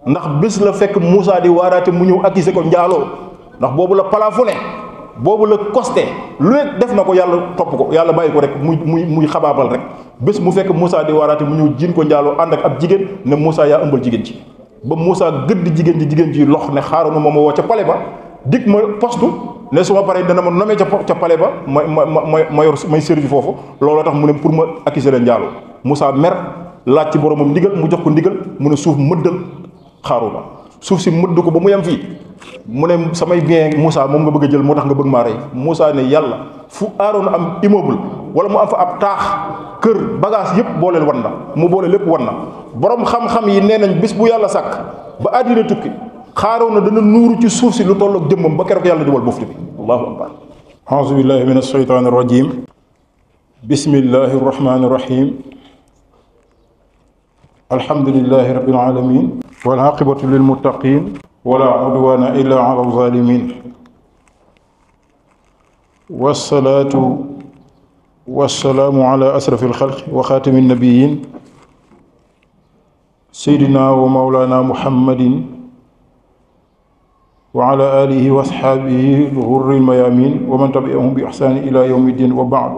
ndax bés la fekk Moussa di waaraate mu ñëw accusé ko njaaloo ndax boobu la plafonné boobu la costé lu nekk def na ko yàlla topp ko yàlla bàyyi ko rek muy xabaabal rek bés mu fekk Moussa di waaraate mu ñëw jiin ko njaaloo ànd ak ab jigéen ne Moussa yaa ëmbal jigéen ci ba Moussa gëdd jigéen ji lox ne xaaroon na ma woo ca palais ba dig ma poste ne su ma paree dana ma nomee ca palais ba ma yor may servi foofu looloo tax mu ne pour ma accuser leen njaaloo Moussa mer laaj ci boromam ndigal mu jox ko ndigal mu ne suuf mëddal Xaaruna suuf si mëdd ko ba mu yem fii mu ne samay bien Moussa moom nga bëgg a jël moo tax nga bëgg maa rey Moussa ne yàlla fu Aaroon am immeuble wala mu am fa ab taax kër bagage yëpp booleel wan na mu boole lépp wan na borom xam-xam yi nee nañ bis bu yàlla sàkk ba àddina tukki Xaaruna dana nuuru ci suuf si lu tollook jëmmam ba keroog yàlla di wal bufti bi allahu akbar a'uuzu billahi min ashaytaani rajim bismillahi rahmaani rahim alhamdulillahi rabbil alamin wal aqibatu lil muttaqin wala udwana illa ala zalimin wassalatu wassalaamu ala asrafi alxalqi wa xaatimi nabiyin seydina wa mawlana muhammadin wa ala alihi wa asxaabihi lxurri lmayamin wa man tabiahum bi ixsaani ila yawmi ddin wa baad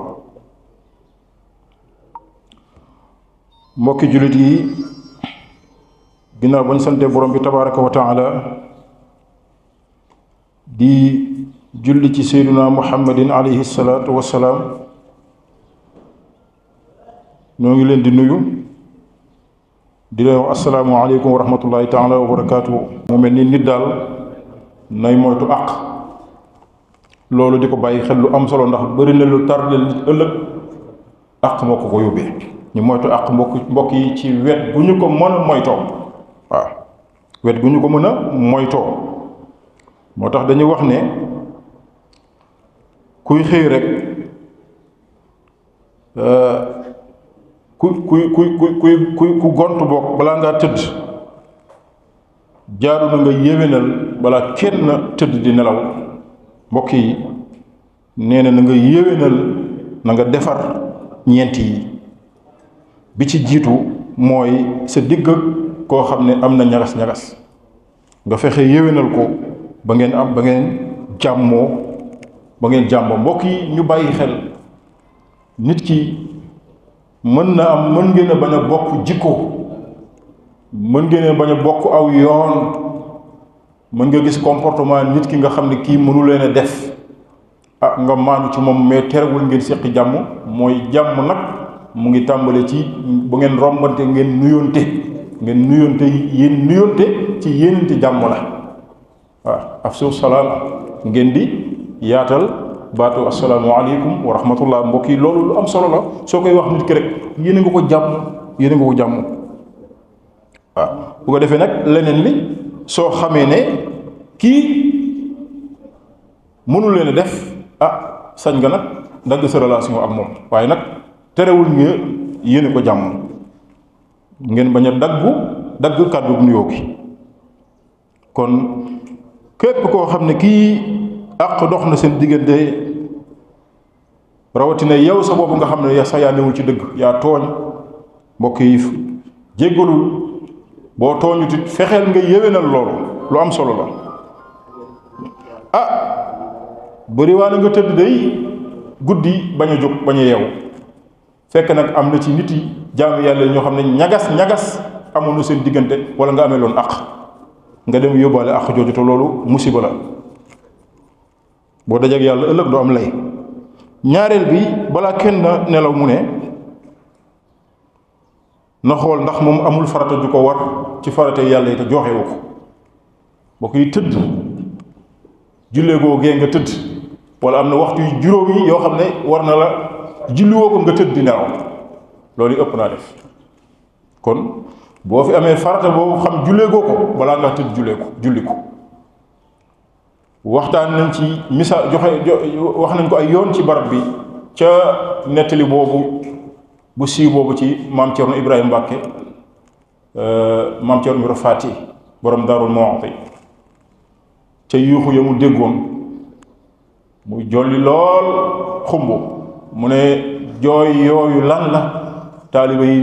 mbokki jullit yi ginnaaw bañ sante borom bi tabaraka wa taala di julli ci seyduna muhammadin alayhi salaatu wassalaam ñoo ngi leen di nuyu di leen wax asalaamu aleykum wa rahmatullahi taala wa barakaatu. mu mel ni nit daal nay moytu àq loolu di ko bàyyi xel lu am solo ndax bëri na lu tardel nit ëllëg àq moo ko yóbbee ñu moytu àq mbokk yi ci wet gu ñu ko mën a moytoo waaw wet gu ñu ko mën a moytoo moo tax dañuy wax ne kuy xëy rek ku gont boog balaa ngaa tëdd jaaru na nga yéwénal balaa kenn tëdd di nelaw mbokk yi nee na nga yéwénal na nga defar ñeent yi bi ci jiitu mooy sa digg koo xam ne am na ñagas-ñagas nga fexe yéwénal ko ba ngeen jàmmoo mbokk yi ñu bàyyi xel nit ki mën ngeen a bañ a bokk jikko mën ngeen a bañ a bokk aw yoon mën nga gis comportement nit ki nga xam ne kii mënu leen a def nga maanu ci moom mais terewul ngeen séqi jàmm mooy jàmm nag mu ngi tàmbale ci bu ngeen rombante ngeen nuyonte ci yéenante jàmm la waaw afsu salaam ngeen di yaatal baatu assalaamu aleykum wa rahmatullah mbokk yi loolu lu am solo la soo koy wax nit ki rek yéene nga ko jàmm waaw bu ko defee nag leneen li soo xamee ne kii mënul leen a def sañ nga nag dagg sa relation ak moom waaye nag terewul nga yéene ko jàmm ngeen bañ a dagg kàddu nuyoo gi kon képp koo xam ne kii àq dox na seen diggante rawatina yow sa bopp nga xam ne sax yaa newul ci dëgg yaa tooñ mbokk yi jéggalul boo tooñutit fexeel nga yéwénal loolu lu am solo la bëriwaane nga tëdd day guddi bañ a jóg bañ a yeewu fekk nag am na ci nit yi jaamu yàlla ñoo xam ne ñagas amoon na seen diggante wala nga amee loon àq nga dem yóbbaale àq jooju te loolu musiba la boo dajeek yàlla ëllëg doo am lay ñaareel bi balaa kenn nelaw mu ne na xool ndax moom amul farata ju ko war ci farata yàlla yi te joxewu ko boo koy tëdd jullee googee nga tëdd wala am na waxtu yu juróom yi yoo xam ne war na la julliwoo ko nga tëdd di nelaw loolu ëpp naa def kon boo fi amee farata boobu xam jullee goo ko balaa nga tëdd julli ko waxtaan nañ ci misaal wax nañ ko ay yoon ci barab bi ca nettali boobu bu siiw boobu ci maam Cerno Ibrahima Mbàkke maam Cerno Ibra Faati borom Daarul Muxti ca yuuxu ya mu déggoon mu jolli lool xumb mu ne jooy yooyu lan la taaliba yi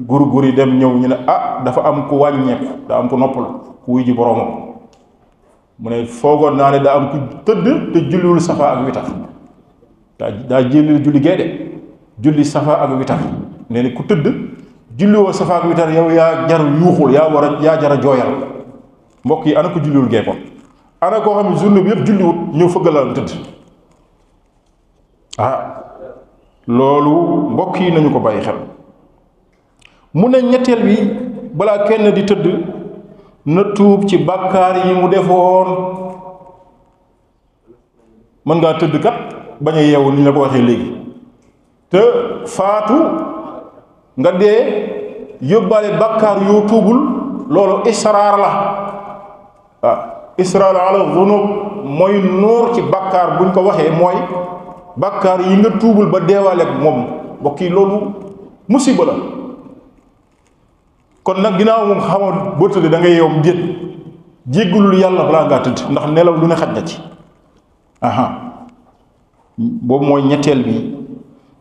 gur yi dem ñëw ñu ne ah dafa am ku wàññeeku daa am ku noppal ku wuy ji boroomam mu ne foogoon naa ne daa am ku tëdd te julliwul safa ak witar daa julli gee de julli safa ak witar nee ni ku tëdd julliwoo safa ak witar yow yaa jar yuuxul yaa jar a jooyal mbokk yi ana ko julliwul gee kon ana koo xam ne journée bi yëpp julliwut ñëw fëggalal tëdd loolu mbokk yi nañu ko bàyyi xel mu ne ñetteel bi balaa kenn di tëdd na tuub ci bàkkaar yi mu defoon mën ngaa tëdd kat bañ a yeewu ni ñu la ko waxee léegi te faatu nga dee yóbbaale bàkkaar yoo tuubul loolu israar la israar ala zunub mooy nuur ci bàkkaar buñ ko waxee mooy bàkkaar yi nga tuubul ba deewaale ak moom mbokk yi loolu musiba la kon nag ginnaaw moom xamoon boo tëddee da ngay yow mu déet jéggulul yàlla balaa ngaa tëdd ndax nelaw lu ne xaj na ci boobu mooy ñetteel bi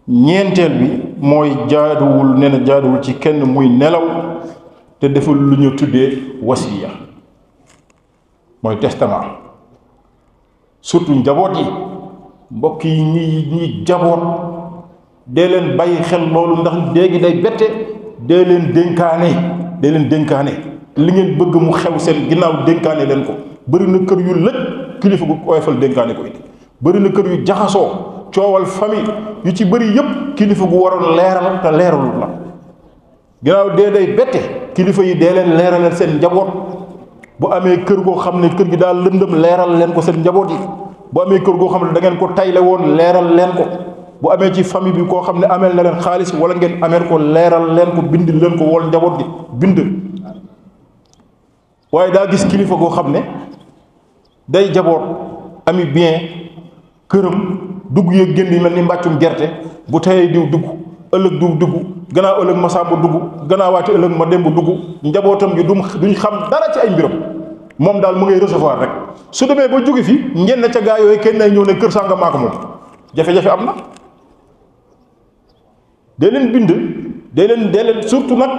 ñeenteel bi mooy jaaduwul nee na jaaduwul ci kenn muy nelaw te deful lu ñu tuddee wasiya mooy testament surtout njaboot yi mbokk yi ñi jaboot dee leen bàyyi xel loolu ndax léegi day bette dee leen dénkaane li ngeen bëgg mu xew seen ginnaaw dénkaane leen ko bëri na kër yu lëj kilifa gu oyofal dénkaane ko it bëri na kër yu jaxasoo coowal famille yu ci bëri yëpp kilifa gu waroon leeral te leeralul la ginnaaw dee day bette kilifa yi dee leen leeralal seen njaboot bu amee kër goo xam ne kër gi daal lëndëm leeral leen ko seen njaboot yi bu amee kër goo xam ne da ngeen ko tayle woon leeral leen ko bu amee ci famille bi koo xam ne ameel na leen xaalis wala ngeen ameel ko leeral leen ko bind leen ko wol njaboot gi bind waaye daa gis kilifa goo xam ne day jaboot ami bien këram dugg yeeg génn yi mel ni mbàccum gerte bu tayee diw dugg ëllëg diw dugg gannaaw ëllëg ma sàmba dugg gannaawaati ëllëg ma demb dugg njabootam gi duñ xam dara ci ay mbiram moom daal mu ngay recevoir rek su demee ba jóge fi ngeen ca gaa yooyu kenn nay ñëw ne kër sànga maa ko moom jafe-jafe am na dee leen bind dee leen surtout nag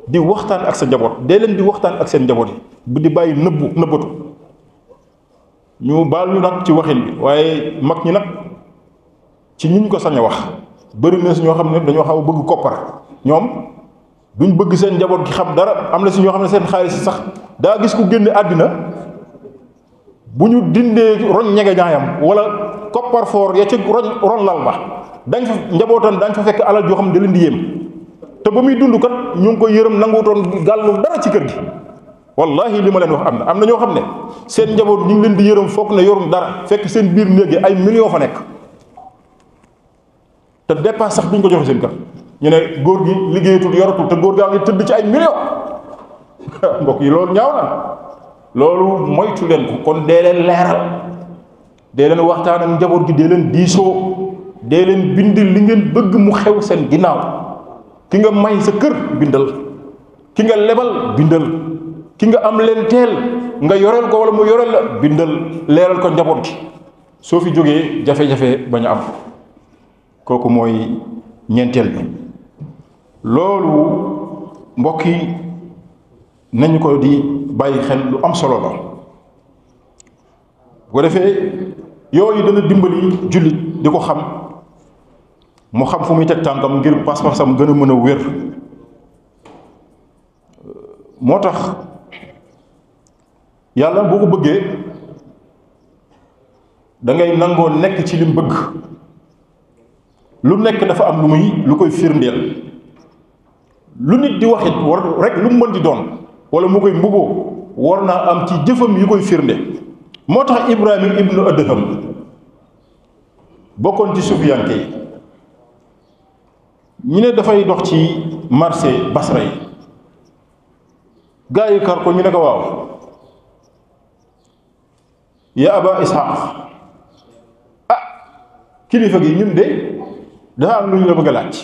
di waxtaan ak sa njaboot dee leen di waxtaan ak seen njaboot yi bu di bàyyi nëbbatu ñu baal ñu nag ci waxin bi waaye mag ñi nag ci ñi ñu ko sañ a wax bëri na si ñoo xam ne dañoo xaw a bëgg koppar ñoom duñ bëgg seen njaboot gi xam dara am na si ñoo xam ne seen xaalis sax daa gis ku génne àddina bu ñu dindee roñ ñege ñaayam wala koppar foor ya ca ron lal ba dañ fa njabootam dañ fa fekk alal joo xam ne da leen di yéem te ba muy dund kat ñu ngi ko yërëm nanguutoon gàllu dara ci kër gi wallahi li ma leen wax am na ñoo xam ne seen njaboot ñu ngi leen di yërëm foog ne yorum dara fekk seen biir néeg yi ay millions fa nekk te dépense sax duñ ko joxe seen kër ñu ne góor gi liggéeyatul yoratul te góor gaa ngi tëdd ci ay millions mbokk yi loolu ñaaw na loolu moytu leen ko kon dee leen leeral dee leen waxtaan ak njaboot gi dee leen diisoo dee leen bind li ngeen bëgg mu xew seen ginnaaw ki nga may sa kër bindal ki nga lebal bindal ki nga am leen teel nga yoreel ko wala mu yoreel la bindal leeral ko njaboot gi soo fi jógee jafe-jafe bañ a am kooku mooy ñeenteel bi loolu mbokk yi nañu ko di bàyyi xel lu am solo la bu ko defee yooyu dana dimbali jullit di ko xam mu xam fu muy teg tànkam ngir pas-pasam gën a mën a wér moo tax yàlla boo ko bëggee da ngay nangoo nekk ci lim bëgg lu nekk dafa am lu koy firndeel lu nit di waxit war rek lu mu mën di doon wala mu koy mbuboo war naa am ci jëfam yu koy firnde moo tax Ibrahim ibnu Adham bokkoon ci sufiyanke yi ñu ne dafay dox ci marché Basra yi gaa yi kar ko ñu ne ko waaw ya aba Ishaq kilifa gi ñun de dafa am lu ñu la bëgg a laaj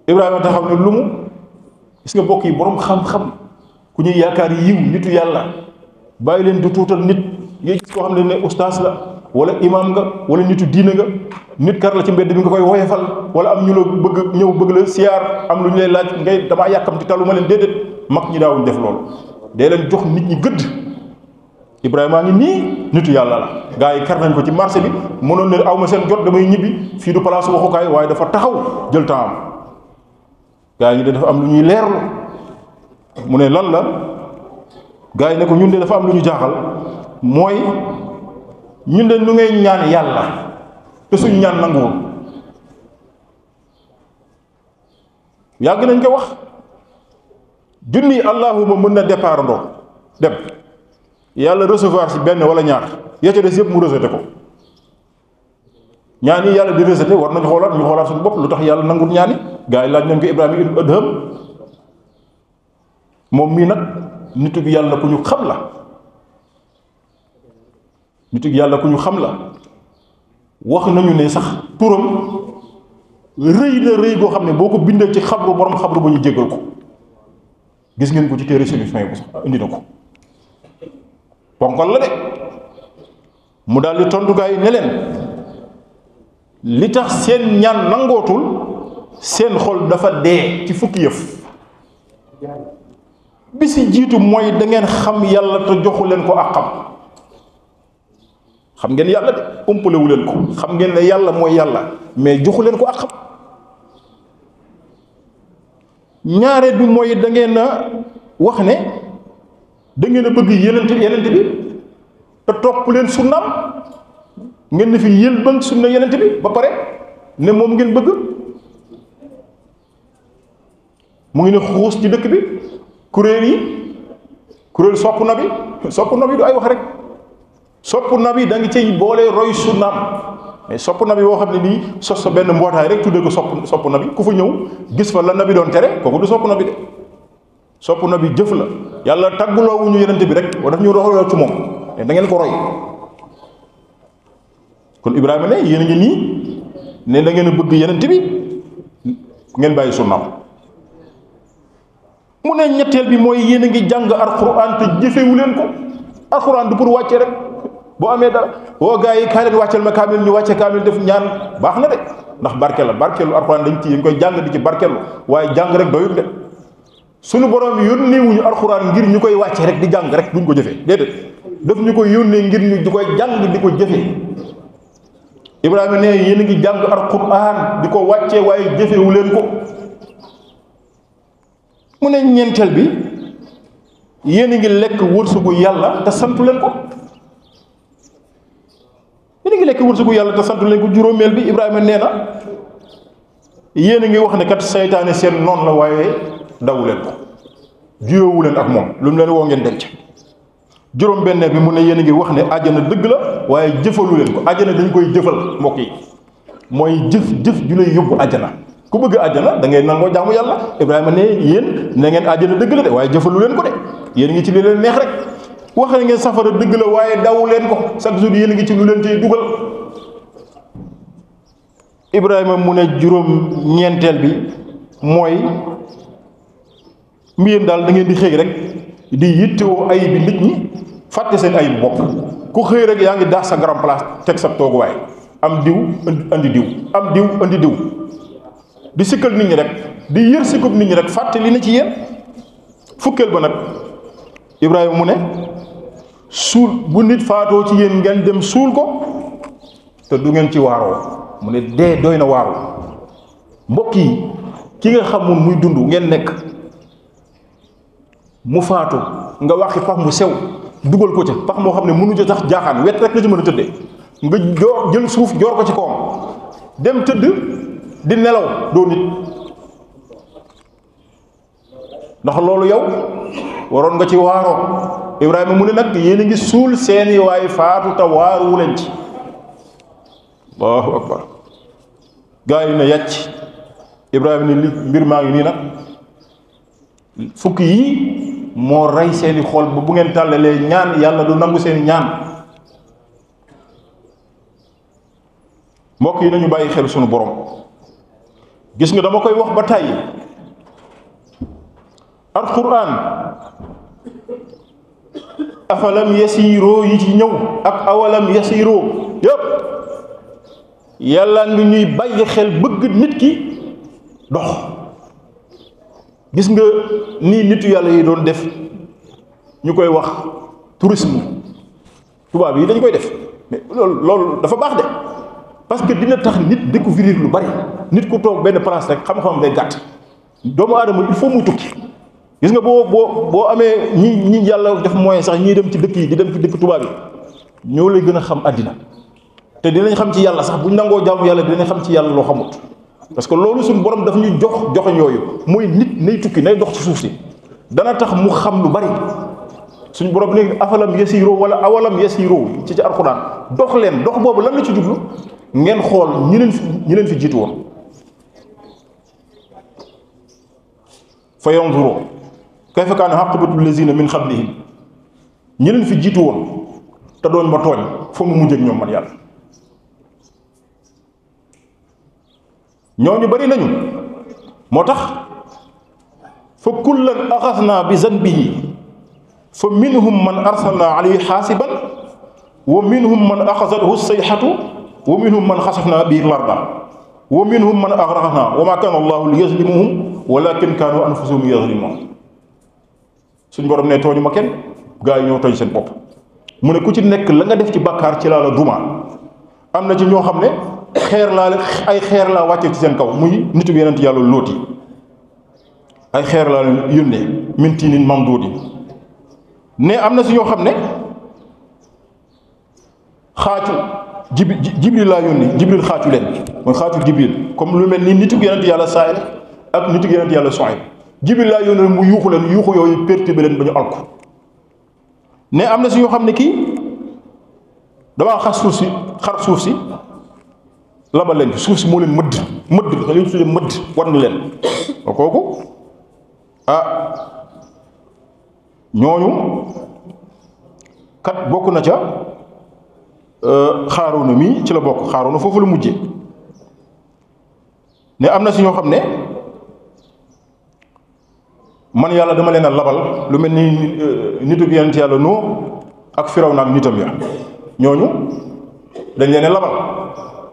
Ibrahima taxaw ne lu mu gis nga bokk yi boroom xam-xam ku ñuy yaakaar yiw nitu yàlla bàyyi leen di tuutal nit ngay gis koo xam ne ustaas la wala imam nga wala nitu diine nga nit kar la ci mbedd bi nga koy woyefal wala am ñu la bëgg ñëw bëgg la siyaar am lu ñu lay laaj ngay damaa yàkkamti taluma leen déedéet mag ñi daawuñ def loolu dee leen jox nit ñi gëdd. Ibrahima ngi nii nitu yàlla la gars yi kar nañ ko ci marché bi mënoon ne aw ma seen jot damay ñibbi fii du place waxukaay waaye dafa taxaw jël temps am gars yi dafa am lu ñuy leerlu mu ne lan la gars yi ne ko ñun de dafa am lu ñu jaaxal mooy ñun de nu ngay ñaan yàlla te suñu ñaan nanguwul yàgg nañ ko wax junni allahuma mën na départ ndoo dem yàlla recevoir ci benn wala ñaar ya ca des yëpp mu rejeté ko ñaan yi yàlla di rejeté war nañu xoolaat ñu xoolaat suñu bopp lu tax yàlla nangul ñaani gaa yi laaj nañ ko Ibrahima ibn Adham moom mii nag nitu gi yàlla ku ñu xam la nitu gi yàlla ku ñu xam la wax nañu ne sax turam rëy na rëy boo xam ne boo ko bindee ci xabru borom xabru ba ñu jéggal ko gis ngeen ko ci téere solution yi bu sax indi na ko ponkal la de mu daal di tontu gaa yi ne leen li tax seen ñaan nangootul seen xol dafa dee ci fukki yëf bi si jiitu mooy da ngeen xam yàlla te joxu leen ko ak xam ngeen yàlla de umpalewu leen ko xam ngeen ne yàlla mooy yàlla mais joxu leen ko ak xam ñaareel bi mooy da ngeen a wax ne da ngeen a bëgg yenent bi te topp leen sunnaam ngeen ne fi yël bëgg sunna yenent bi ba pare ne moom ngeen bëgg mu ngi ne xuus ci dëkk bi kuréel sopp na bi du ay wax rek sopp na bi da nga cay boole roy sunnaam mais sopp na bi boo xam ne nii sos sa benn mbootaay rek tuddee ko sopp na bi ku fa ñëw gis fa la na bi doon tere kooku du sopp na bi de sopp na bi jëf la yàlla tàgguloo wuñu yenente bi rek wa daf ñu roxloo ci moom da ngeen ko roy kon Ibrahima ne yéen a ngi nii ne da ngeen a bëgg yenente bi ngeen bàyyi sunnaam mu ne ñetteel bi mooy yéen a ngi jàng alquran te jëfewu leen ko alquran du pour wàcce rek boo amee dara woo gaa yi kaa leen wàcceel ma kaamil ñu wàcce kaamil def ñaan baax na de ndax barke la barkeelu alquran dañ koy jàng di ci barkeelu waaye jàng rek doyul de suñu borom bi yónnee wuñu alxuraan ngir ñu koy wàcce rek di jàng rek duñ ko jëfee déedéet daf ñu koy yónnee ngir ñu di koy jàng di ko jëfee Ibrahima ne yéen a ngi jàng alxuraan di ko wàccee waaye jëfewu leen ko mu ne ñeenteel bi yéen a ngi lekk wërsëgu yàlla te santu leen ko yéen a ngi lekk wërsëgu yàlla te santu leen ko juróomeel bi Ibrahima nee na yéen a ngi wax ne kat saytaane seen noon la waaye dawu leen ko jiyowu leen ak moom lu mu leen woo ngeen denc juróom benneel bi mu ne yéen a ngi wax ne àjjana dëgg la waaye jëfalu leen ko àjjana dañ koy jëfal mbokk yi mooy jëf ju lay yóbbu àjjana ku bëgg àjjana da ngay nangoo jaamu yàlla Ibrahima ne yéen ne ngeen àjjana dëgg la de waaye jëfalu leen ko de yéen a ngi ci li leen neex rek wax ne ngeen safara dëgg la waaye dawu leen ko chaque jour yéen a ngi ci lu leen cay dugal Ibrahima mu ne juróom ñeenteel bi mooy mbiyéen daal da ngeen di xëy rek di yittewoo ay bi nit ñi fàtte seen ay bopp ku xëy rek yaa ngi daax sa grand place teg sa tooguwaay am diw andi diw am diw andi diw di sikkal nit ñi rek di yër sikkub nit ñi rek fàtte li na ci yéen fukkeel ba nag Ibrahima mu ne suul bu nit faatoo ci yéen ngeen dem suul ko te du ngeen ci waaroo mu ne dee doy na waaru mbokk yi ki nga xamul muy dund ngeen nekk mu faatu nga waxi pax mu sew dugal ko ca pax moo xam ne mënu ca tax jaaxaan wet rek la ci mën a tëddee nga joor jël suuf joor ko ci kawam dem tëdd di nelaw doo nit ndax loolu yow waroon nga ci waaroo Ibrahima mu ne nag yéen a ngi suul seeni waay faatu te waaru leen ci Allahu akbar gaa yi ne yàcc Ibrahima ni li mbir maa ngi nii nag fukki yii moo rey seeni xol ba bu ngeen tàllalee ñaan yàlla du nangu seeni ñaan mbokk yi nañu bàyyi xel sunu borom gis nga dama koy wax ba tàyyi alquran afalam yasiiroo yi ci ñëw ak awalam yasiiroo yàlla ngi ñuy bàyyi xel bëgg nit ki dox. gis nga nii nitu yàlla yi doon def ñu koy wax tourisme tubaab yi dañ koy def mais loolu dafa baax de parce que dina tax nit découvrir lu bari. nit ku toog benn place rek xam-xam day gàtt. doomu aadama il faut muy tukki. gis nga boo amee ñi yàlla def moyen sax ñiy dem ci dëkk yi di dem ci dëkk tubaab yi ñoo lay gën a xam àddina te dinañ xam ci yàlla sax buñ nangoo jaamu yàlla dinañ xam ci yàlla loo xamut. parce que loolu suñu borom daf ñu joxoñ yooyu mooy nit nay tukki nay dox ci suuf si dana tax mu xam lu bari. suñu borom léegi afalam yasiiroo wala awalam yasiiroo ci alxuraan dox leen dox boobu lan la ci jublu ngeen xool ñi leen fi jiitu woon. fa yanzuru kayfa kaana aqibatu lazina min qablihim ñi leen fi jiitu woon te doon ma tooñ fa mu mujj ak ñoom man yàlla. ñooñu bari nañu moo tax fa kullan axasnaa bi zanbihi fa minhum man arsalnaa alayhi xaasiban wa minhum man axasathu sayxatu wa minhum man xasafnaa bihi larda wa minhum man agraqnaa wa maa kaana allahu liyazlimahum walakin kaanu anfusahum yazlimuun. suñ borom ne tooñu ma kenn gaa yi ñoo tooñ seen bopp. mu ne ku ci nekk la nga def ci bàkkaar ci laa la duma. am na ci ñoo xam ne ay xeer laa wàcce ci seen kaw muy nitu yeneen yàlla Lóoti ay xeer laa leen yónnee min tiinin mamduudin ne am na si ñoo xam ne xaacu jibril laa yónni jibril xaacu leen mooy xaacu jibril comme lu mel ni nitu yeneen yàlla Saalih ak nitu yeneen yàlla Suayb jibril laa yónni mu yuuxu leen yuuxu yooyu perturbé leen ba ñu alko ne am na si ñoo xam ne kii damaa xar suuf si labal leen suuf si moo leen mëdd xa li ñu tuddee mëdd war na leen kooku ñooñu kat bokk na ca Xaaruuna mii ci la bokk Xaaruuna foofu la mujje ne am na si ñoo xam ne man yàlla dama leen a labal lu mel ni nitu yonent yàlla Nuux ak Firawna ak nitam ya ñooñu dañ leen a labal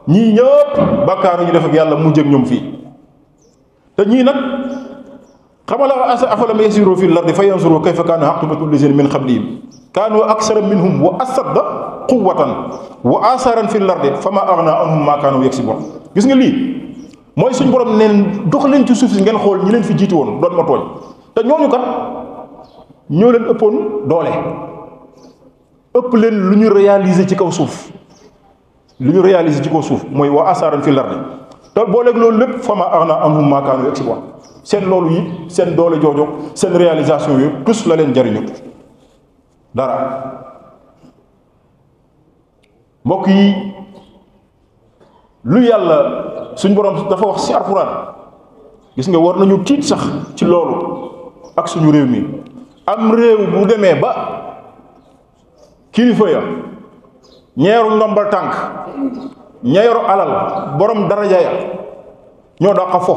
ñii ñëpp bàkkaar ñu def ak yàlla mujj ak ñoom fii te ñii nag xamala afalam yasiru fi l-ardi fa yanzuru kayfa kaana aqibatu llazina min qablihim kaanu aksara minhum wa ashadda quwwatan wa asaran fi l-ardi fama aghnaa anhum ma kaanu yaksibun. gis nga lii mooy suñ borom neen dox leen ci suuf si ngeen xool ñi leen fi jiitu woon doon ma tooñ te ñooñu kat ñoo leen ëppoon doole ëpp leen lu ñu réaliser ci kaw suuf. li ñu réalisé ci kaw suuf mooy wa asaran fi lardi te booleeg loolu lépp fama aghnaa anhum maa kaanu yaksibuun seen loolu yi seen doole joojo seen réalisation yooyu tous la leen jariñu dara. mbokk yi lu yàlla suñ borom dafa wax ci alxuraan gis nga war nañu tiit sax ci loolu ak suñu réew mi am réew bu demee ba kilifa ya ñeeru ndombal tànk ñeeru alal borom daraja ya ñoo dàqa fo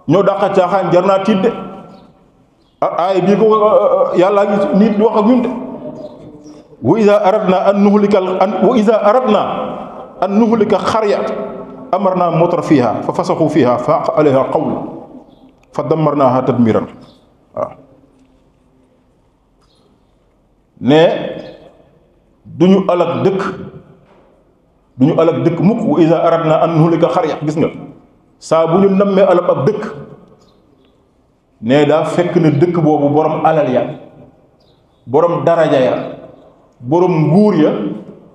ñoo dàqa caaxaan jar naa tiit de aay bii ko yàllaa ngi nit wax ak ñun de wa iza aradna an nuhlika xarya amarna mutra fiha fa fasaxu fiha fa haqa alayha qawlu fa dammarnaha tadmiran waaw ne duñu alak dëkk mukk wa iza aradna an nuhlika xarya gis nga saa bu ñu nammee alal ab dëkk ne daa fekk na dëkk boobu borom alal ya borom daraja ya borom nguur ya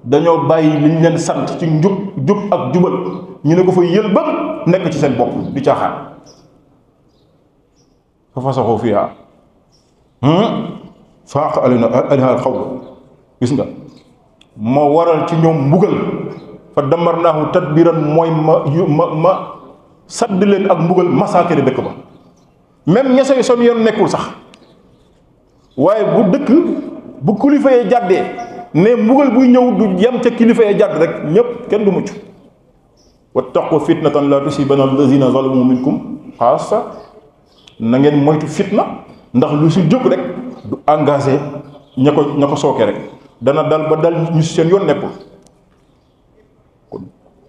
dañoo bàyyi liñ leen sant ci jub ak jubal ñu ne ko fa yël ba nekk ci seen bopp di caaxaan fa fasaxoo fiha fa haqa alayha al-qawlu gis nga ma waral ci ñoom mbugal fa damarnaahu tadbiran mooy ma sadd leen ak mbugal massacre dëkk ba même ña say son yoon nekkul sax waaye bu kilifa yee jàddee ne mbugal buy ñëw du yem ca kilifa yee jàdd rek ñépp kenn du mucc wattaqu fitnatan la tusibanna allazina zalamu minkum xaasa na ngeen moytu fitna ndax lu si jóg rek du engagé ña ko sooke rek dana dal ba dal ñu seen yoon nekkul kon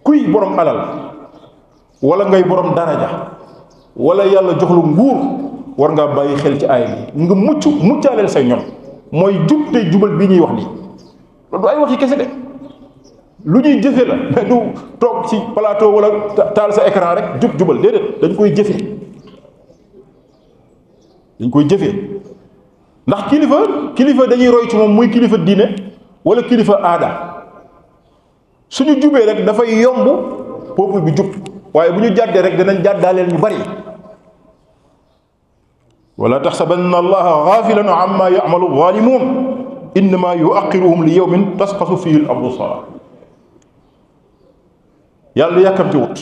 kuy borom alal wala ngay borom daraja wala yàlla jox lu nguur war ngaa bàyyi xel ci aaya bi nga muccaaleel say ñoom mooy jub te jubal bii ñuy wax nii loolu du ay wax yi kese de lu ñuy jëfe la mais du toog ci plateau wala taal sa écran rek jubal déedéet dañ koy jëfe ndax kilifa dañuy roy ci moom muy kilifa diine wala kilifa aada suñu jubee rek dafay yomb peuple bi jub waaye bu ñu jàddee rek danañ jàddaaleel ñu bari wala taxsabanna allaha gaafilan amma ya'malu zaalimuun innama yuaxiruhum li yawmin tasqasu fihi al absaar yàlla yàkkamti wut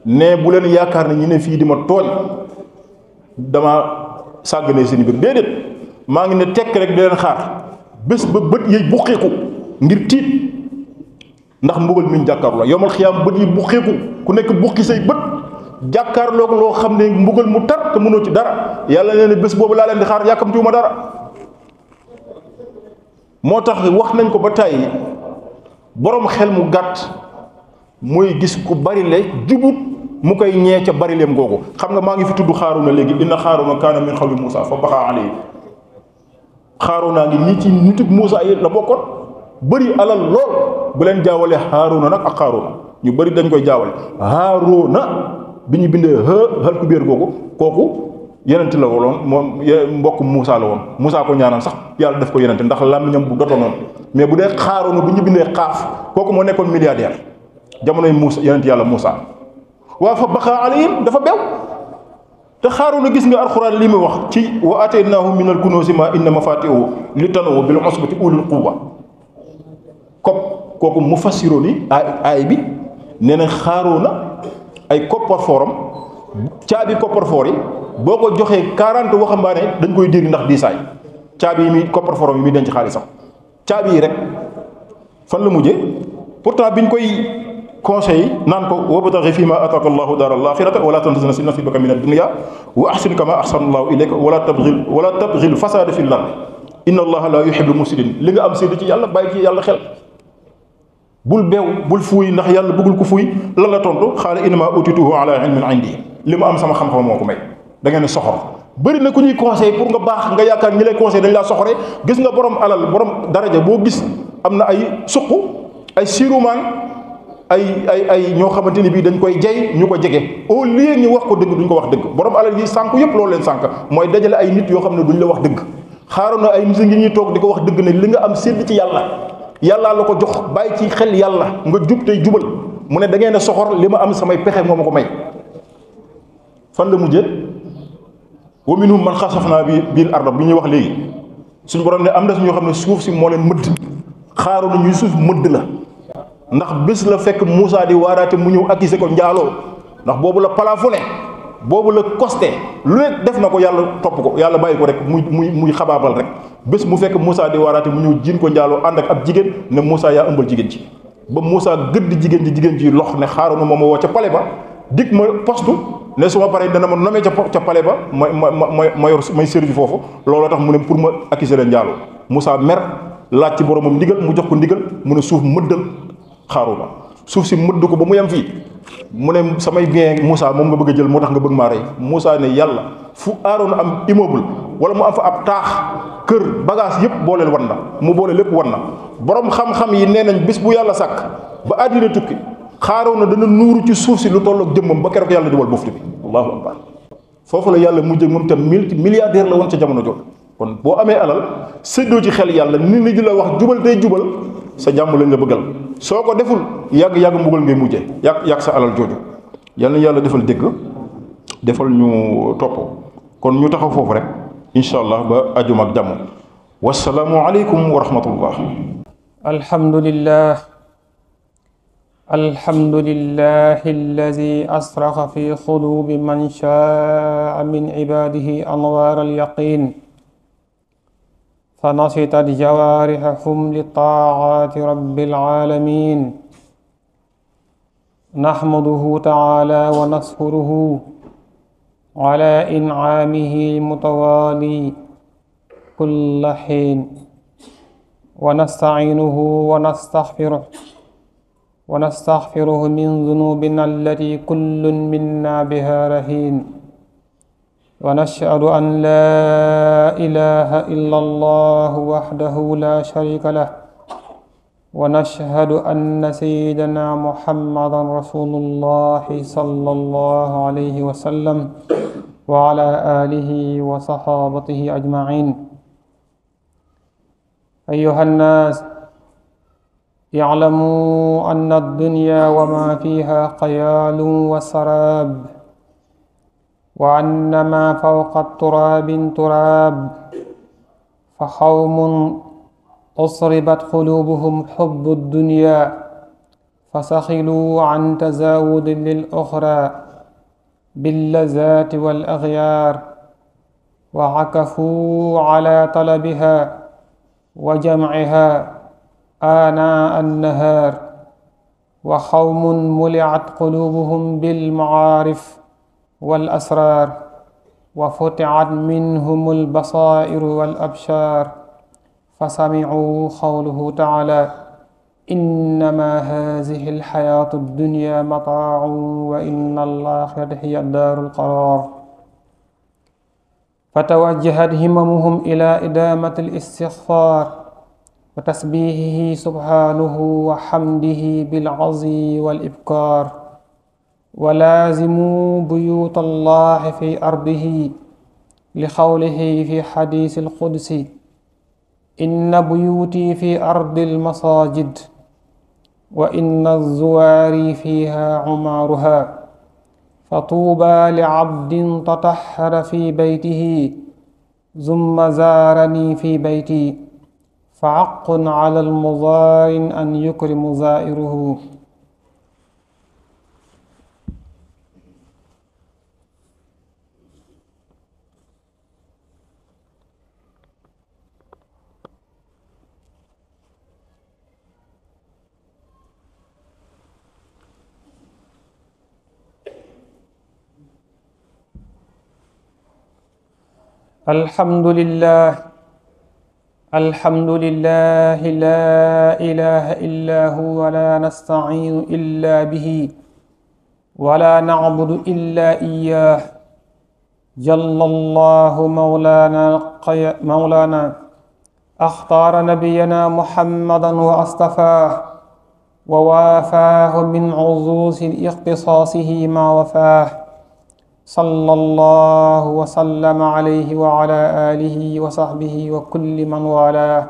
ne bu leen yaakaar ne ñu ne fii di ma tooñ dama sàggane seen mbir déedéet maa ngi ne tekk rek di leen xaar bés ba bët yi buqeeku ngir tiit ndax mbugal mi ñu jàkkaarloo la yomal xiyaam bët yi buqeeku ku nekk buqi say bët jàkkaarloo ko loo xam ne mbugal mu tar te mënoo ci dara yàlla nee na bés boobu laa leen di xaar yàkkamtiwuma dara moo tax wax nañ ko ba tàyyi boroom xel mu gàtt mooy gis ku bari le jubut mu koy ñee ca bari leem googu xam nga maa ngi fi tudd Xaaruna léegi inna Xaaruna kaana min xawmi Muusaa fa baxaa alayhi Xaaruna ngi nii ci nitug Muusaa yi la bokkoon bëri alal lool bu leen jaawale Xaaruna nag ak Xaaruna ñu bëri dañ koy jaawale Xaaruna bi ñu bindee xal ku biir googu kooku yenente la woon moom mbokk Muusaa la woon Muusaa ko ñaanal sax yàlla def ko yenente ndax làmmiñam bu doto noonu mais bu dee Xaaruna bi ñu bindee xaaf kooku moo nekkoon milliardaire jamonoy Muusaa yenente yàlla Muusaa waa fa baxaa alayhim dafa bew te Xaaruna gis nga alxuraan li muy wax ci wa ataynaahu minal kunuuzi maa inna mafaatihahu litanuu bil usbati ulil quwwa kooku mufassiroon yi aay bi nee na Xaaruna ay coffre-fortam caabi coffre-fort yi boo ko joxee 40 waxambaane dañ koy diri ndax diisaay caabi yi muy coffre-fort yi muy denc xaalisam caabi yi rek fan la mujjee pourtant biñ koy conseil naan ko wabtaghi fii ma ataaka allahu daara al-aaxirata wala tansa nasiibaka mina ad-dunya wa ahsin kama ahsana allahu ilayka wala tabghi al-fasaada fil ard inna allaha la yuhibbu al-mufsidin li nga am sédd ci yàlla bàyyi ci yàlla xel bul beew bul fuuy ndax yàlla bëggul ko fuuy lan la tontu xaala innamaa uutituhu ala ilmin indi li ma am sama xam-xam moo ko may da ngeen soxor bëri na ku ñuy conseil pour nga baax nga yaakaar ñi lay conseil dañ laa soxore gis nga borom alal borom daraja boo gis am na ay suq ay sirumaan ay ñoo xamante ni bii dañ koy jay ñu ko jege au lieu ñu wax ko dëgg duñ ko wax dëgg borom alal yi sànku yëpp loolu leen sànk mooy dajale ay nit yoo xam ne duñ la wax dëgg xaaroon na ay nit ngi ñuy toog di ko wax dëgg ne li nga am sédd ci yàllaa la ko jox bàyyi ci xel yàlla nga jub tey jubal mu ne da ngeen a soxor li ma am samay pexe moo ma ko may fan la mujjee wa minhum man xasafnaa bil arda bi ñuy wax léegi suñu borom ne am na suñoo xam ne suuf si moo leen mëdd xaaroon na ñuy suuf mëdd la ndax bés la fekk Moussa di waaraate mu ñëw accusé ko njaaloo ndax boobu la plafonné boobu la costé lu ne def na ko yàlla topp ko yàlla bàyyi ko rek muy xabaabal rek bés mu fekk Moussa di waaraate mu ñëw jiin ko njaaloo ànd ak ab jigéen ne Moussa yaa ëmbal jigéen ci ba Moussa gëdd jigéen ji lox ne xaaroon na moom ma woo ca pale ba dig ma poste ne su ma paree dana ma nomee ca pale ba ma yor may servi foofu looloo tax mu ne pour ma accuser leen njaaloo Moussa mer laaj ci boromam ndigal mu jox ko ndigal mu ne suuf mëddal Xaaruna suuf si mëdd ko ba mu yem fii mu ne samay bien Moussa moom nga bëgg a jël moo tax nga bëgg maa rey Moussa ne yàlla fu Aaroona am immeuble wala mu am fa ab taax kër bagage yëpp booleel wan na mu boole lépp wan na borom xam-xam yi nee nañ bis bu yàlla sàkk ba àddina tukki Xaaruna dana nuuru ci suuf si lu tollook jëmmam ba keroog yàlla di wal boftu bi allahu akbar foofu la yàlla mujj moom tam milliardaire la woon ca jamono jooju kon boo amee alal séddoo ci xel yàlla nit ñi di la wax jubal tey jubal sa jàmm lañ la bëggal soo ko deful yàgg mbugal ngay mujjee yàgg sa alal jooju yàlla na yàlla defal dégg defal ñu topp kon ñu taxaw foofu rek incha allah ba ajuma ak jàmm wasalaamu aleykum wa rahmatullah alhamdulillah alladi asraxa fi qulubi man shaa min ibadihi anwaar alyaqin فنشطت جوارحهم لطاعات رب العالمين نحمده تعالى ونشكره على إنعامه المتوالي كل حين ونستعينه ونستغفره ونستغفره من ذنوبنا التي كل منا بها رهين ونشهد أن لا إله إلا الله وحده لا شريك له ونشهد أن سيدنا محمدا رسول الله صلى الله عليه وسلم وعلى آله وصحابته أجمعين. أيها الناس، اعلموا أن الدنيا وما فيها خيال وسراب، وأن ما فوق التراب تراب، فقوم أصربت قلوبهم حب الدنيا فسخلوا عن تزاود للأخرى باللذات والأغيار، وعكفوا على طلبها وجمعها آناء النهار، وقوم ملعت قلوبهم بالمعارف والأسرار وفتحت منهم البصائر والأبصار فسمعوا قوله تعالى: إنما هذه الحياة الدنيا متاع وإن الآخرة هي الدار القرار. فتوجهت هممهم إلى إدامة الاستغفار وتسبيحه سبحانه وحمده بالعزي والإبكار، ولازموا بيوت الله في أرضه لقوله في حديث القدس: إن بيوتي في أرض المساجد وإن الزواري فيها عمارها، فطوبى لعبد تطهر في بيته ثم زارني في بيتي، فحق على المزار أن يكرم زائره. الحمد لله لا إله إلا هو، ولا نستعين إلا به، ولا نعبد إلا إياه. جل الله مولانا اختار نبينا محمدا واصطفاه ووافاه من عزوز اختصاصه ما وفاه، صلى الله وسلم عليه وعلى آله وصحبه وكل من والاه،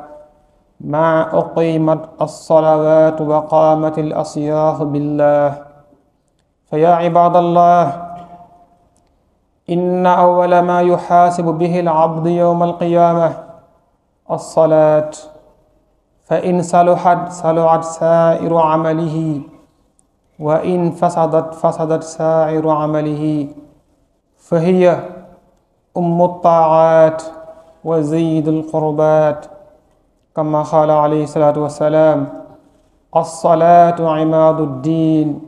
ما أقيمت الصلوات وقامت الأصياخ بالله. فيا عباد الله، إن أول ما يحاسب به العبد يوم القيامة الصلاة، فإن صلحت سائر عمله، وإن فسدت سائر عمله، فهي أم الطاعات وزيد القربات، كما قال عليه الصلاة والسلام: الصلاة عماد الدين،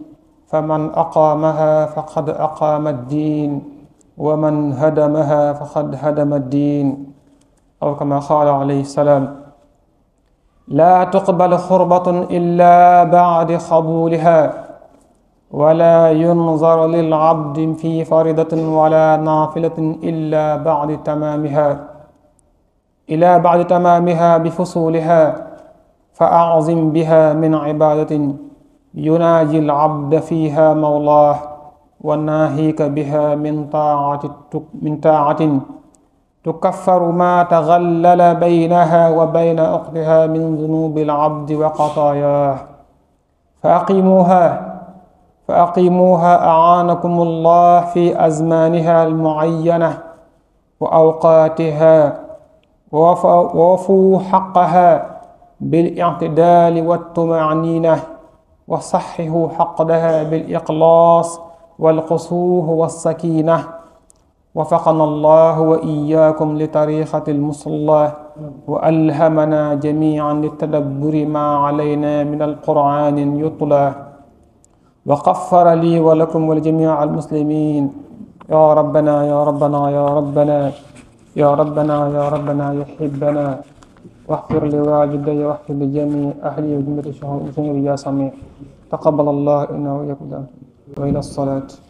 فمن أقامها فقد أقام الدين، ومن هدمها فقد هدم الدين، أو كما قال عليه السلام: لا تقبل خربة إلا بعد قبولها، ولا ينظر للعبد في فريضة ولا نافلة إلا بعد تمامها بفصولها، فأعظم بها من عبادة يناجي العبد فيها مولاه، وناهيك بها من طاعة تكفر ما تغلل بينها وبين أختها من ذنوب العبد وخطاياه. فأقيموها أعانكم الله في أزمانها المعينة وأوقاتها، ووفوا حقها بالاعتدال والطمأنينة، وصححوا حقها بالإخلاص والخشوع والسكينة. وفقنا الله وإياكم لطريقة المصلى، وألهمنا جميعا للتدبر ما علينا من القرآن يتلى، وغفر لي ولكم ولجميع المسلمين. يا ربنا يا ربنا يا ربنا يا ربنا يا ربنا يحبنا، واغفر لوالدي واغفر لجميع أهلي وجميع الشهور يا سميع. taqabbal allah inna wa iyyakum wa ila as-salat